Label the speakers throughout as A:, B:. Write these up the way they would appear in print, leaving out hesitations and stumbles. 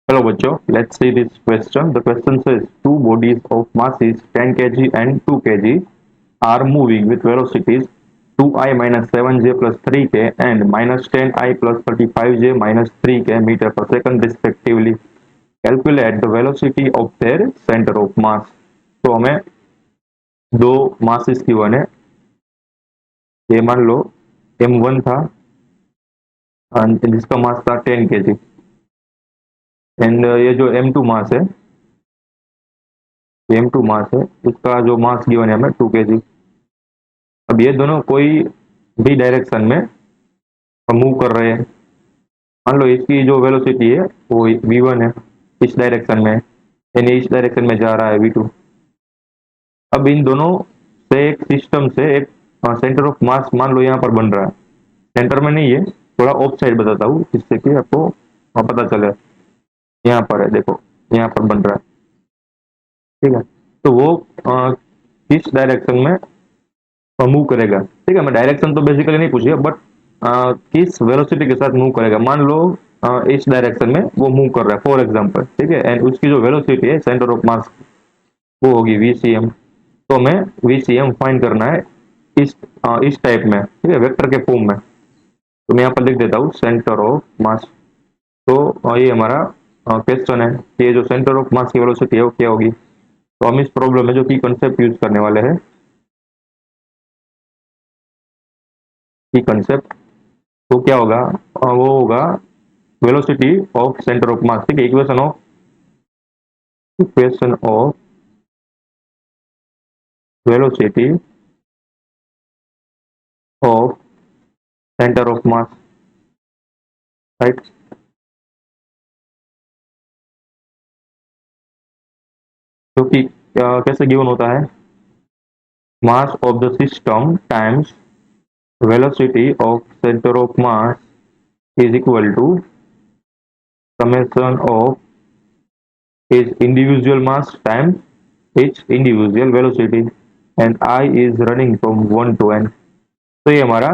A: Hello बच्चों, let's see this question. The question says two bodies of masses 10 kg and 2 kg are moving with velocities 2I minus 7j plus 3k and minus 10I plus 35j minus 3k meter per second respectively. Calculate the velocity of their center of mass. तो हमें दो masses given है. ये मान लो m1 था and जिसका मास था 10 kg and ये जो m2 मास है, m2 मास है, उसका जो मास गिवन है हमें 2 kg. अब ये दोनों कोई भी डायरेक्शन में मूव कर रहे हैं. मान लो इसकी जो वेलोसिटी है वो v1 है, इस डायरेक्शन में, यानी इस डायरेक्शन में जा रहा है v2. अब इन दोनों से एक सिस्टम से एक सेंटर ऑफ मास मान लो यहाँ पर बन रहा है. सेंटर में नहीं है, थोड़ा ऑफ साइड बताता हूँ जिससे कि आपको पता चले. यहाँ पर है, देखो यहाँ पर बन रहा है, ठीक है. तो वो किस डायरेक्शन में मूव करेगा, ठीक है. मैं डायरेक्शन तो बेसिकली नहीं पूछिए, बट किस वेलोसिटी के साथ मूव करेगा. मान लो इस डायरेक्शन में वो मूव कर रहा है फॉर एग्जांपल, ठीक है. एंड उसकी जो वेलोसिटी है सेंटर ऑफ मास वो होगी वीसीएम. तो हमें वीसीएम फाइंड करना है इस टाइप में, ठीक है, वेक्टर के फॉर्म में. तो मैं यहाँ पर लिख देता हूँ सेंटर ऑफ मास. तो ये हमारा क्वेश्चन है कि ये जो सेंटर ऑफ मास की वेलोसिटी है वो क्या होगी. तो हम इस प्रॉब्लम में जो की कंसेप्ट यूज करने वाले हैं, की कंसेप्ट, तो क्या होगा, वो होगा velocity of centre of mass, ठीक है. Equation of velocity of centre of mass, right. जो कि कैसे गिवन होता है, mass of the system times velocity of centre of mass is equal to summation of is individual mass times each individual velocity and I is running from 1 to n. तो ये हमारा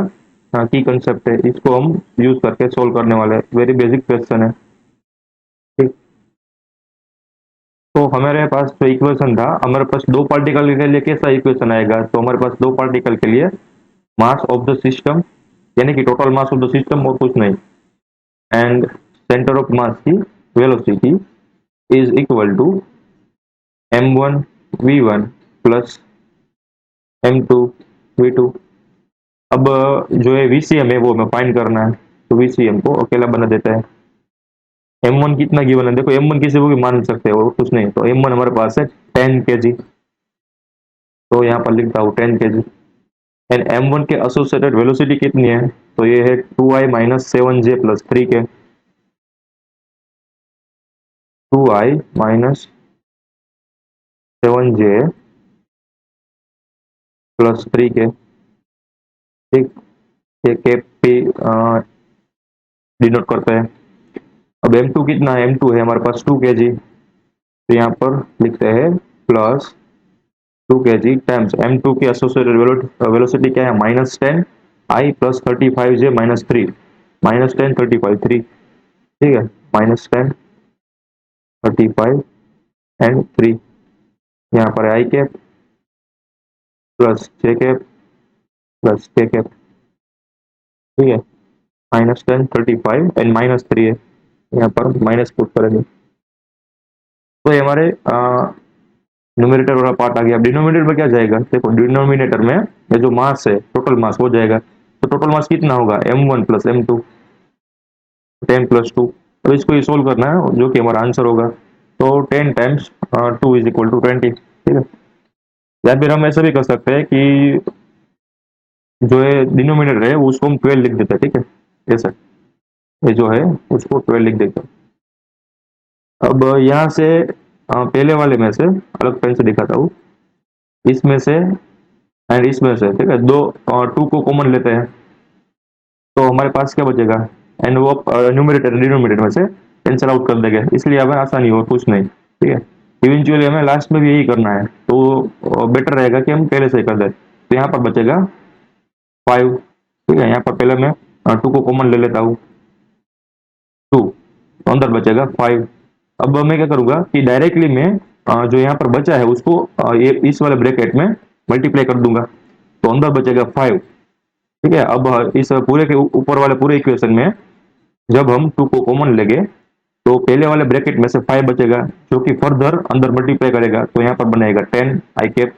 A: की concept है, इसको हम use करके solve करने वाले हैं. वेरी बेसिक क्वेश्चन है, ठीक. तो हमारे पास जो इक्वेशन था, हमारे पास दो पार्टिकल के लिए कैसा इक्वेशन आएगा. तो हमारे पास दो पार्टिकल के लिए मास ऑफ द सिस्टम, यानी कि total mass of the system और कुछ नहीं, एंड सेंटर ऑफ मास की velocity is equal to m1 v1 plus m2 v2. अब जो है वीसीएम है वो हमें फाइंड करना है. तो वीसीएम को अकेला बना देता है. m1 कितना गिवन है, देखो m1 किसी को भी मान सकते हो, कुछ नहीं. तो m1 हमारे पास है 10 kg. तो यहाँ पर लिखता हूँ 10 kg. एंड m1 के एसोसिएटेड वेलोसिटी कितनी है, तो ये है 2i minus 7j plus 3k. 2i minus 7j plus 3k, ठीक. ये के पे डिनोट करता है. अब m2 कितना है, m2 है हमारे पास 2 kg. तो यहाँ पर लिखते हैं प्लस 2 kg टाइम्स m2 की एसोसिएटेड वेलोसिटी क्या है, माइनस 10 आई प्लस 35j माइनस 3. माइनस 10 35 3, ठीक है. Minus 10 35 and 3. यहाँ पर आई कैप प्लस जे कैप प्लस के कैप, ठीक है. माइनस 10 35 एंड माइनस 3 है, यहाँ पर माइनस पुट करेंगे. तो ये हमारे न्यूमरेटर वाला पार्ट आ गया. अब डिनोमिनेटर में क्या जाएगा, देखो डिनोमिनेटर में ये जो मास है टोटल मास हो जाएगा. तो टोटल मास कितना होगा, m1 प्लस m2 10 प्लस 2. अब इसको ये सोल्व करना है जो कि हमारा आंसर होगा. तो 10 टाइम्स 2 इज इक्वल टू 20, ठीक है. या फिर हम ऐसा भी कर सकते हैं कि जो है डिनोमिनेटर है उसको हम 12 लिख देते हैं, ठीक है. ऐसा ये जो है उसको 12 लिख देते हैं. अब यहाँ से पहले वाले में से अलग पेन से दिखाता हूँ, इसमें से एंड इसमें से, ठीक है. दो 2 को कॉमन लेते हैं तो हमारे पास क्या बचेगा, एंड वो न्यूमरेटर डिनोमिनेटर में से कैंसिल आउट कर देंगे, इसलिए हमें आसानी हो, कुछ नहीं, ठीक है. इवेंचुअली हमें लास्ट में भी यही करना है, तो बेटर रहेगा कि हम पहले से ही कर दें. तो यहाँ पर बचेगा 5, ठीक है. यहाँ पर पहले मैं 2 को कॉमन ले लेता हूँ, 2 तो अंदर बचेगा 5. अब मैं क्या करूंगा कि डायरेक्टली मैं जो यहाँ पर बचा है उसको ये इस वाले ब्रैकेट में मल्टीप्लाई कर दूंगा, तो अंदर बचेगा 5। ठीक है, अब इस पूरे के ऊपर वाले पूरे इक्वेशन में जब हम 2 को कॉमन लेंगे तो पहले वाले ब्रैकेट में से 5 बचेगा, जो कि फर्दर अंदर मल्टीप्लाई करेगा, तो यहाँ पर बनेगा 10 I cap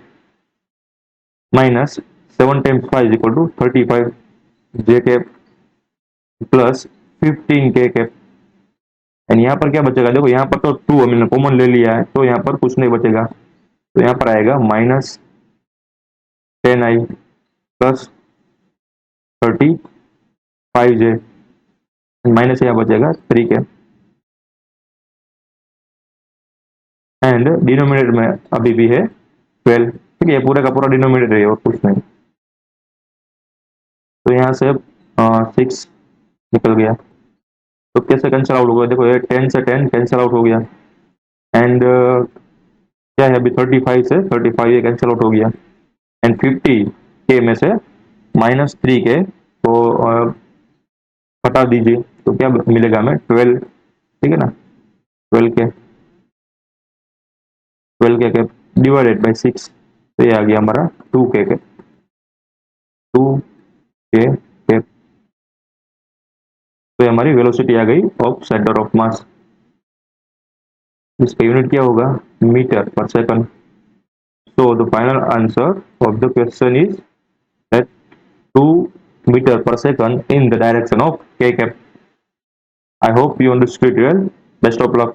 A: minus 7 times 5 equal to 35 J cap plus 15 K cap. And यहाँ पर क्या बचेगा, देखो यहाँ पर तो 2 हमने कॉमन ले लिया है, तो यहाँ पर कुछ नहीं बचेगा, तो यहाँ पर आएगा माइनस 10 आई प्लस 35 जे, माइनस यहाँ बचेगा 3 के। एंड डिनोमिनेटर में अभी भी है 12। ठीक है, पूरा का पूरा डिनोमिनेटर है और कुछ नहीं, तो यहाँ से 6 निकल गया। तो कैसे कैंसिल आउट हो गया, देखो ये 10 से 10 कैंसिल आउट हो गया। एंड क्या है अभी 35 से 35 ये कैंसिल आउट हो गया। एंड 50 के में से -3 के तो हटा दीजिए, तो क्या मिलेगा हमें 12। ठीक है ना, 12 के 12 के डिवाइडेड बाई 6, तो ये आ गया हमारा 2 के। तो ये हमारी वेलोसिटी आ गई ऑफ सेंटर ऑफ मास। इसका यूनिट क्या होगा, मीटर पर second. So the final answer of the question is that 2 meter per second in the direction of k cap. I hope you understood well. Best of luck.